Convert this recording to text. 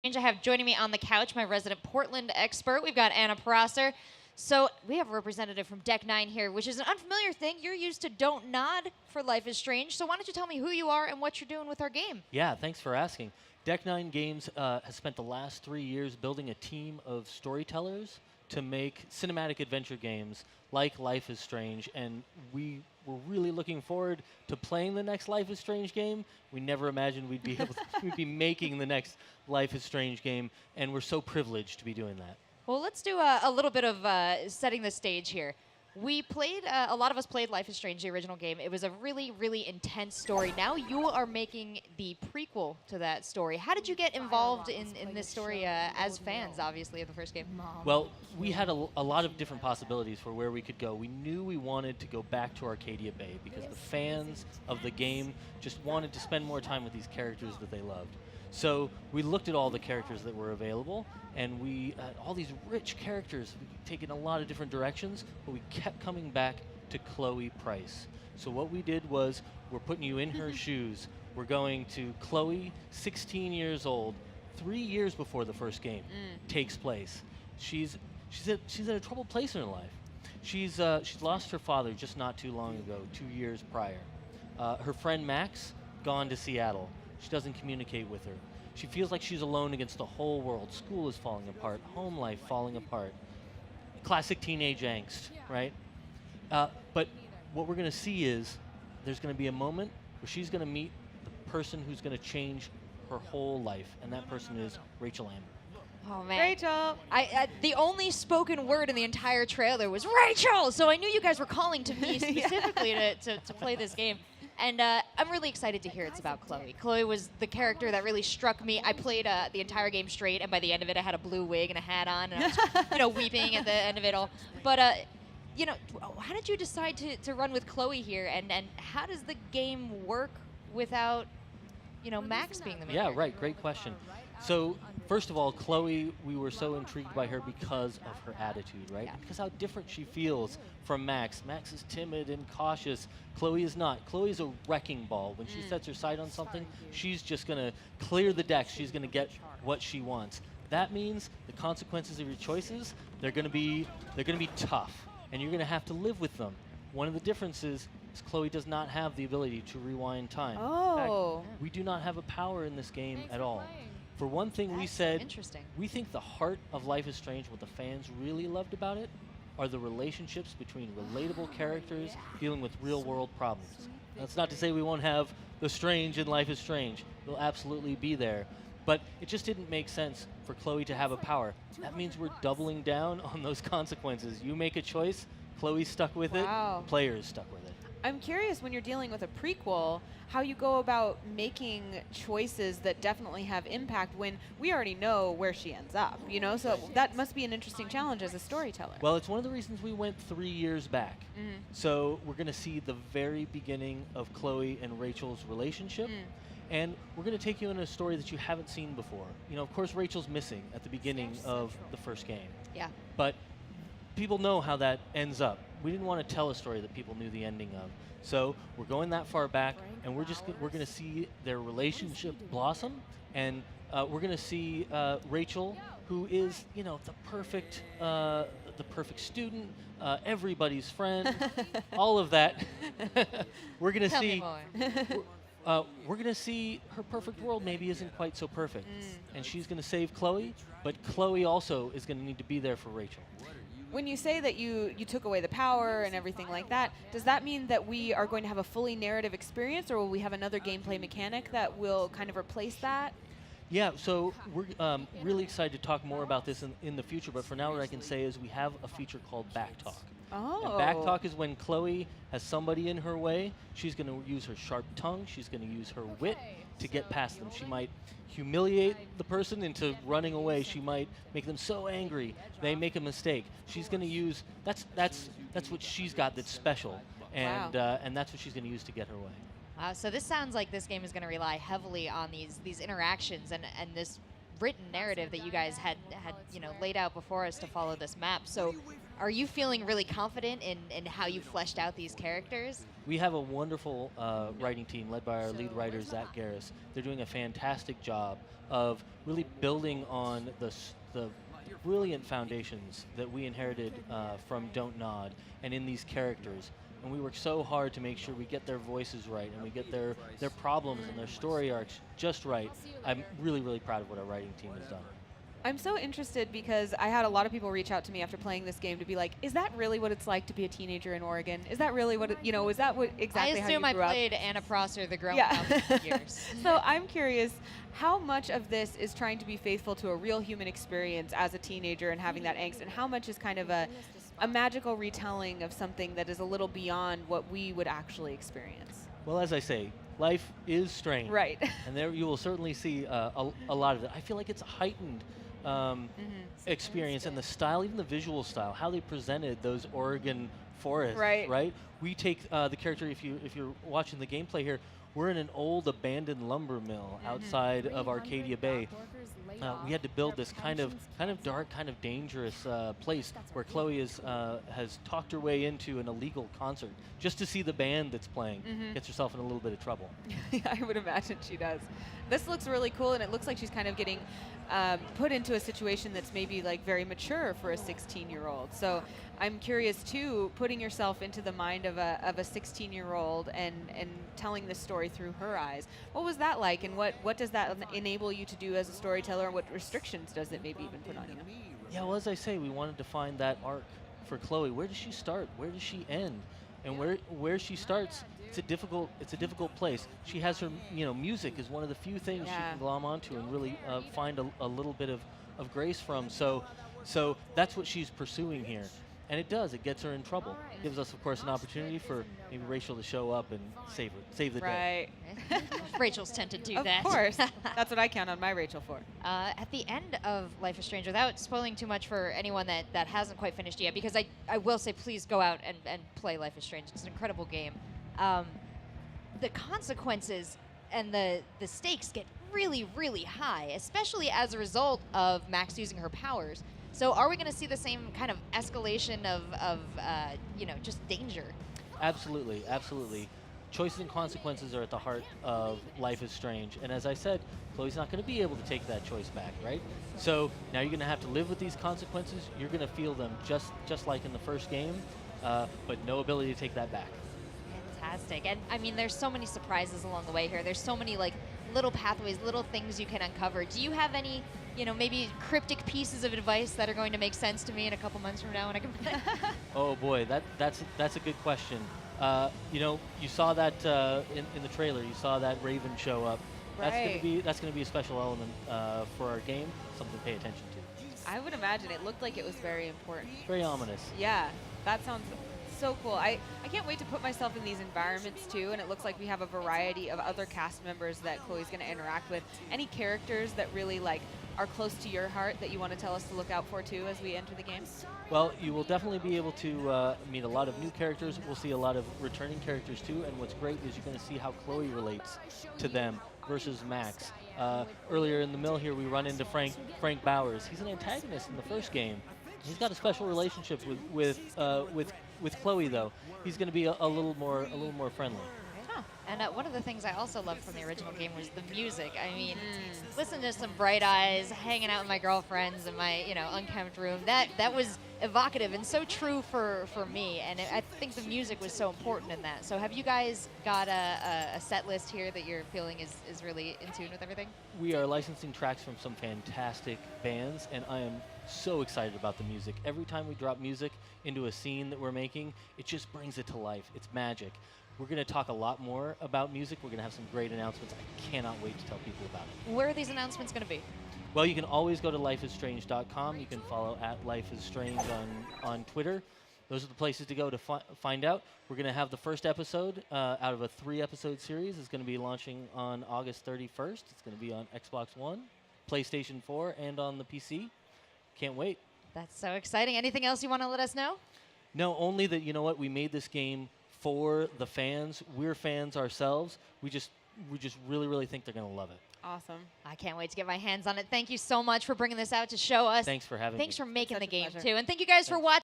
I have joining me on the couch my resident Portland expert. We've got Anna Prosser. So we have a representative from Deck 9 here, which is an unfamiliar thing. You're used to Don't Nod for Life is Strange. So why don't you tell me who you are and what you're doing with our game? Yeah, thanks for asking. Deck Nine Games has spent the last 3 years building a team of storytellers to make cinematic adventure games like Life is Strange, and we were really looking forward to playing the next Life is Strange game. We never imagined we'd be able to, we'd be making the next Life is Strange game, and we're so privileged to be doing that. Well, let's do a little bit of setting the stage here. We played, a lot of us played Life is Strange, the original game. It was a really, really intense story. Now you are making the prequel to that story. How did you get involved in this story as fans, obviously, of the first game? Well, we had a lot of different possibilities for where we could go. We knew we wanted to go back to Arcadia Bay because the fans of the game just wanted to spend more time with these characters that they loved. So we looked at all the characters that were available, and we all these rich characters. We could take in a lot of different directions, but we kept coming back to Chloe Price. So what we did was, we're putting you in her shoes. We're going to Chloe, 16 years old, 3 years before the first game takes place. She's at a troubled place in her life. She's lost her father just not too long ago, 2 years prior. Her friend Max gone to Seattle. She doesn't communicate with her. She feels like she's alone against the whole world. School is falling apart, home life falling apart. Classic teenage angst, right? But what we're going to see is there's going to be a moment where she's going to meet the person who's going to change her whole life, and that person is Rachel Amber. Oh, man. Rachel. The only spoken word in the entire trailer was Rachel! So I knew you guys were calling to me specifically to play this game. And I'm really excited to hear it's about Chloe. Chloe was the character that really struck me. I played the entire game straight, and by the end of it, I had a blue wig and a hat on, and I was, weeping at the end of it all. But, how did you decide to run with Chloe here, and how does the game work without, Max being the main character? Yeah, right. Great question. So, first of all, Chloe, we were so intrigued by her because of her attitude, right? Yeah. Because how different she feels from Max. Max is timid and cautious. Chloe is not. Chloe is a wrecking ball. When she sets her sight on something, she's just going to clear the deck. She's going to get what she wants. That means the consequences of your choices, they're going to be tough, and you're going to have to live with them. One of the differences is Chloe does not have the ability to rewind time. Oh. In fact, we do not have a power in this game at all. For one thing, we That's said interesting. we think the heart of Life is Strange, what the fans really loved about it, are the relationships between relatable characters dealing with real-world problems. That's not to say we won't have the strange in Life is Strange. It'll absolutely be there. But it just didn't make sense for Chloe to have a power. That means we're doubling down on those consequences. You make a choice, Chloe's stuck with Wow. it, players stuck with it. I'm curious, when you're dealing with a prequel, how you go about making choices that definitely have impact when we already know where she ends up, So that must be an interesting challenge as a storyteller. Well, it's one of the reasons we went 3 years back. So we're going to see the very beginning of Chloe and Rachel's relationship. And we're going to take you in a story that you haven't seen before. Of course, Rachel's missing at the beginning of the first game. Yeah. But people know how that ends up. We didn't want to tell a story that people knew the ending of. So we're going that far back, and we're going to see their relationship blossom, and we're going to see Rachel, who is the perfect student, everybody's friend, all of that. We're going to Tell me see. more. We're going to see her perfect world maybe isn't quite so perfect. And she's going to save Chloe, but Chloe also is going to need to be there for Rachel. When you say that you took away the power and everything like that, does that mean that we are going to have a fully narrative experience, or will we have another gameplay mechanic that will kind of replace that? Yeah, so we're really excited to talk more about this in the future, but for now what I can say is we have a feature called Backtalk. Oh. And Backtalk is when Chloe has somebody in her way. She's going to use her sharp tongue. She's going to use her wit to get past them. She might humiliate the person into running away. She might make them so angry they make a mistake. She's going to use that's what she's got that's special, and and that's what she's going to use to get her way. Wow, so this sounds like this game is going to rely heavily on these interactions and this written narrative that you guys had laid out before us to follow this map. So Are you feeling really confident in how you fleshed out these characters? We have a wonderful writing team led by our lead writer, Zach Garris. They're doing a fantastic job of really building on the brilliant foundations that we inherited from Don't Nod and in these characters. And we work so hard to make sure we get their voices right and we get their problems and their story arcs just right. I'm really, really proud of what our writing team has done. I'm so interested because I had a lot of people reach out to me after playing this game to be like, is that really what it's like to be a teenager in Oregon? Is that really what, is that what exactly I how you assume I grew up? played Anna Prosser, the grown Yeah. up years. So I'm curious, how much of this is trying to be faithful to a real human experience as a teenager and having that angst, and how much is kind of a magical retelling of something that is a little beyond what we would actually experience? Well, as I say, life is strange. Right. And there you will certainly see a lot of it. I feel like it's a heightened experience, and the style, even the visual style, how they presented those Oregon forests, Right. We take the character, if you're watching the gameplay here, we're in an old abandoned lumber mill outside of Arcadia Bay. We had to build this kind of dark, kind of dangerous place where Chloe has talked her way into an illegal concert just to see the band that's playing. Gets herself in a little bit of trouble. I would imagine she does. This looks really cool, and it looks like she's kind of getting put into a situation that's maybe like very mature for a 16-year-old. So I'm curious too, putting yourself into the mind of a 16-year-old and telling this story through her eyes. What was that like, and what does that enable you to do as a storyteller, and what restrictions does it maybe even put on you? Yeah, well, as I say, we wanted to find that arc for Chloe. Where does she start? Where does she end? And where she starts, it's a difficult place. She has her, music is one of the few things she can glom onto and really find a little bit of grace from. So that's what she's pursuing here. And it gets her in trouble. Gives us, of course, an opportunity for maybe Rachel to show up and save the day. Right. Rachel's tend to do Of that. course. That's what I count on my Rachel for. At the end of Life is Strange, without spoiling too much for anyone that hasn't quite finished yet, because I will say please go out and play Life is Strange. It's an incredible game. The consequences and the stakes get really, really high, especially as a result of Max using her powers. So are we going to see the same kind of escalation of just danger? Absolutely, absolutely. Choices and consequences are at the heart of Life is Strange. And as I said, Chloe's not going to be able to take that choice back, right? So now you're going to have to live with these consequences. You're going to feel them just like in the first game, but no ability to take that back. Fantastic. And I mean, there's so many surprises along the way here. There's so many like little pathways, little things you can uncover. Do you have any, maybe cryptic pieces of advice that are going to make sense to me in a couple months from now when I can play? Oh boy, that's a good question. You saw that in the trailer. You saw that Raven show up. Right. That's gonna be a special element for our game. Something to pay attention to. I would imagine it looked like it was very important. Very ominous. Yeah, that sounds so cool. I can't wait to put myself in these environments too, and it looks like we have a variety of other cast members that Chloe's going to interact with. Any characters that really are close to your heart that you want to tell us to look out for too as we enter the game? Well, you will definitely be able to meet a lot of new characters. We'll see a lot of returning characters too, and what's great is you're going to see how Chloe relates to them versus Max. Earlier in the mill here, we run into Frank Bowers. He's an antagonist in the first game. He's got a special relationship with Chloe, though. He's going to be a little more friendly. Huh. And one of the things I also loved from the original game was the music. I mean, listen to some Bright Eyes, hanging out with my girlfriends in my unkempt room. That was evocative and so true for me. And I think the music was so important in that. So have you guys got a set list here that you're feeling is really in tune with everything? We are licensing tracks from some fantastic bands, and I am so excited about the music. Every time we drop music into a scene that we're making, it just brings it to life. It's magic. We're going to talk a lot more about music. We're going to have some great announcements. I cannot wait to tell people about it. Where are these announcements going to be? Well, you can always go to lifeisstrange.com. You can follow @lifeisstrange on Twitter. Those are the places to go to find out. We're going to have the first episode out of a 3-episode series. It's going to be launching on August 31st. It's going to be on Xbox One, PlayStation 4, and on the PC. Can't wait. That's so exciting. Anything else you want to let us know? No, only that, we made this game for the fans. We're fans ourselves. We just really, really think they're going to love it. Awesome. I can't wait to get my hands on it. Thank you so much for bringing this out to show us. Thanks for having me. Thanks for making Such the a game, pleasure. too. And thank you guys for watching.